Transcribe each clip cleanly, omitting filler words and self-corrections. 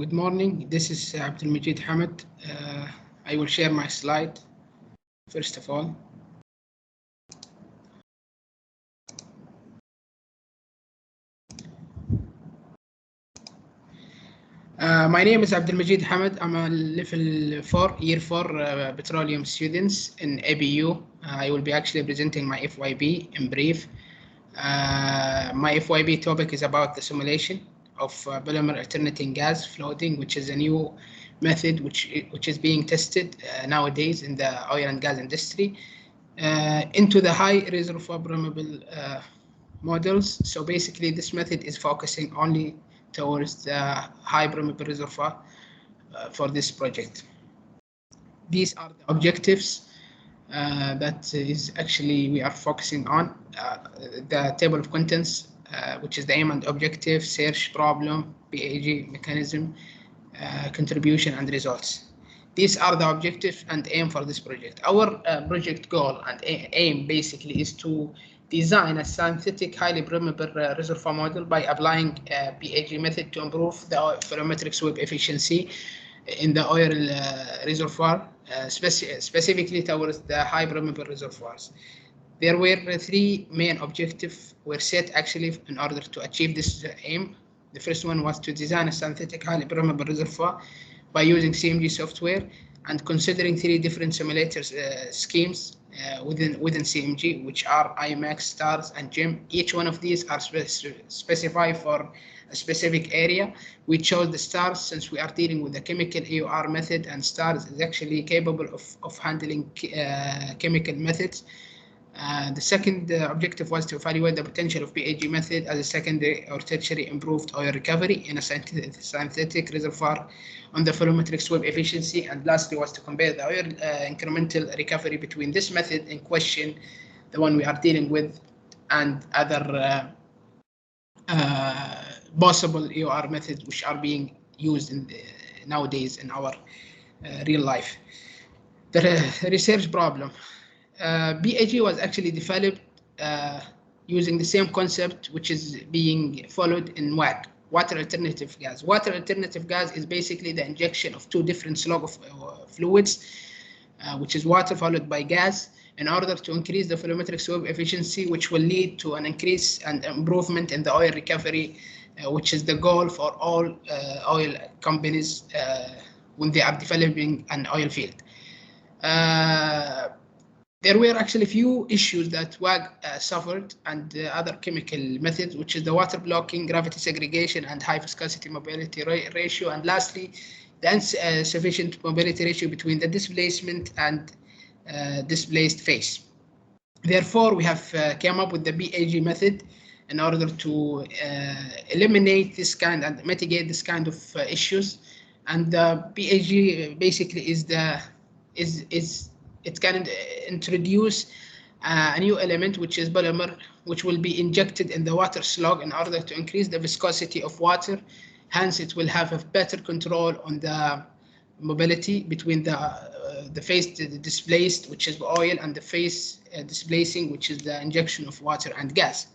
Good morning. This is Abdulmajid Hamid. I will share my slide first of all. My name is Abdulmajid Hamid. I'm a level 4, year 4 petroleum students in ABU. I will be actually presenting my FYP in brief. My FYP topic is about the simulation of polymer alternating gas floating, which is a new method which is being tested nowadays in the oil and gas industry into the high reservoir permeable models. So basically, this method is focusing only towards the high permeable reservoir for this project. These are the objectives that is actually we are focusing on. The table of contents, which is the aim and objective, search problem, PAG mechanism, contribution and results. These are the objectives and aim for this project. Our project goal and aim basically is to design a synthetic highly permeable reservoir model by applying PAG method to improve the volumetric sweep efficiency in the oil reservoir, specifically towards the high permeable reservoirs. There were three main objectives were set actually in order to achieve this aim. The first one was to design a synthetic highly permeable reservoir by using CMG software and considering three different simulators schemes within CMG, which are IMAX, STARS, and GEM. Each one of these are specified for a specific area. We chose the STARS since we are dealing with the chemical EOR method, and STARS is actually capable of handling chemical methods. The second objective was to evaluate the potential of PAG method as a secondary or tertiary improved oil recovery in a synthetic reservoir on the volumetric sweep efficiency. And lastly was to compare the oil incremental recovery between this method in question, the one we are dealing with, and other possible EOR methods which are being used nowadays in our real life. The research problem. PAG was actually developed using the same concept which is being followed in WAG, water alternative gas. Water alternative gas is basically the injection of two different slug of fluids, which is water followed by gas, in order to increase the volumetric sweep efficiency, which will lead to an increase and improvement in the oil recovery, which is the goal for all oil companies when they are developing an oil field. There were actually few issues that WAG suffered and other chemical methods, which is the water blocking, gravity segregation, and high viscosity mobility ratio. And lastly, the insufficient mobility ratio between the displacement and displaced phase. Therefore, we have come up with the PAG method in order to eliminate this kind and mitigate this kind of issues. And the PAG basically it can introduce a new element, which is polymer, which will be injected in the water slug in order to increase the viscosity of water. Hence, it will have a better control on the mobility between the phase displaced, which is oil, and the phase displacing, which is the injection of water and gas.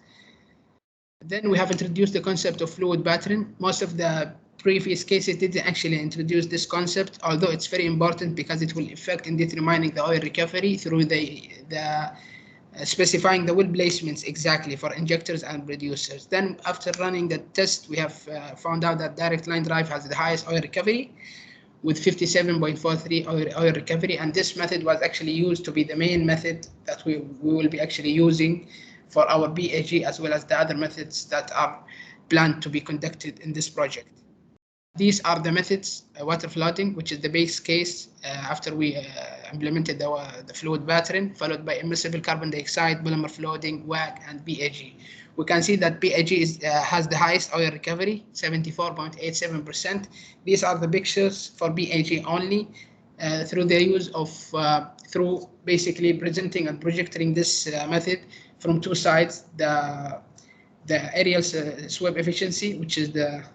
Then we have introduced the concept of fluid battering. Most of the previous cases didn't actually introduce this concept, although it's very important because it will affect in determining the oil recovery through the specifying the well placements exactly for injectors and reducers. Then after running the test, we have found out that direct line drive has the highest oil recovery with 57.43 oil recovery, and this method was actually used to be the main method that we will be actually using for our PAG, as well as the other methods that are planned to be conducted in this project. These are the methods: water flooding, which is the base case after we implemented the fluid battering, followed by immiscible carbon dioxide, polymer flooding, WAG, and PAG. We can see that PAG has the highest oil recovery, 74.87%. These are the pictures for PAG only through the use of, through basically presenting and projecting this method from two sides, the aerial sweep efficiency, which is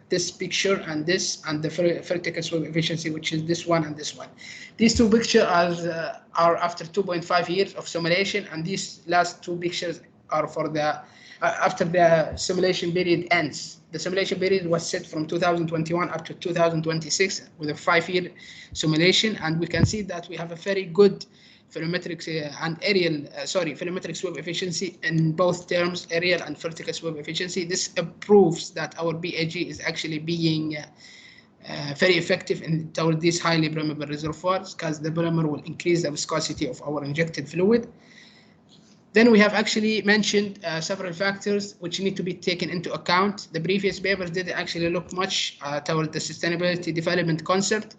this picture and this, and the vertical sweep efficiency, which is this one and this one. These two pictures are after 2.5 years of simulation, and these last two pictures are for the after the simulation period ends. The simulation period was set from 2021 up to 2026 with a 5-year simulation, and we can see that we have a very good volumetric and aerial, volumetric sweep efficiency in both terms, aerial and vertical sweep efficiency. This proves that our BAG is actually being very effective toward these highly permeable reservoirs, because the polymer will increase the viscosity of our injected fluid. Then we have actually mentioned several factors which need to be taken into account. The previous papers didn't actually look much toward the sustainability development concept.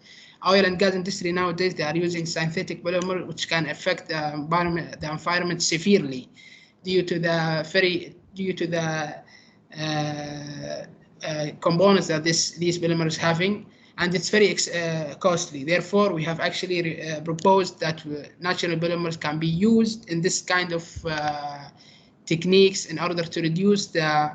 Oil and gas industry nowadays, they are using synthetic polymer, which can affect the environment severely due to the components that these polymers having, and it's very costly. Therefore, we have actually proposed that natural polymers can be used in this kind of techniques in order to reduce the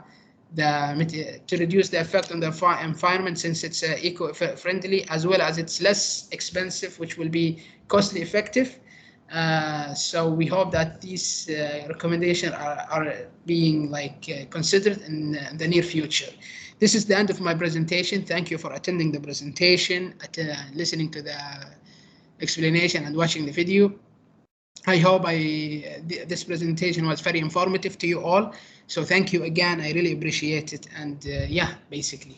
effect on the environment, since it's eco-friendly, as well as it's less expensive, which will be costly effective. So we hope that these recommendations are being considered in the near future. This is the end of my presentation. Thank you for attending the presentation, listening to the explanation and watching the video. I hope this presentation was very informative to you all. So thank you again. I really appreciate it. And yeah, basically.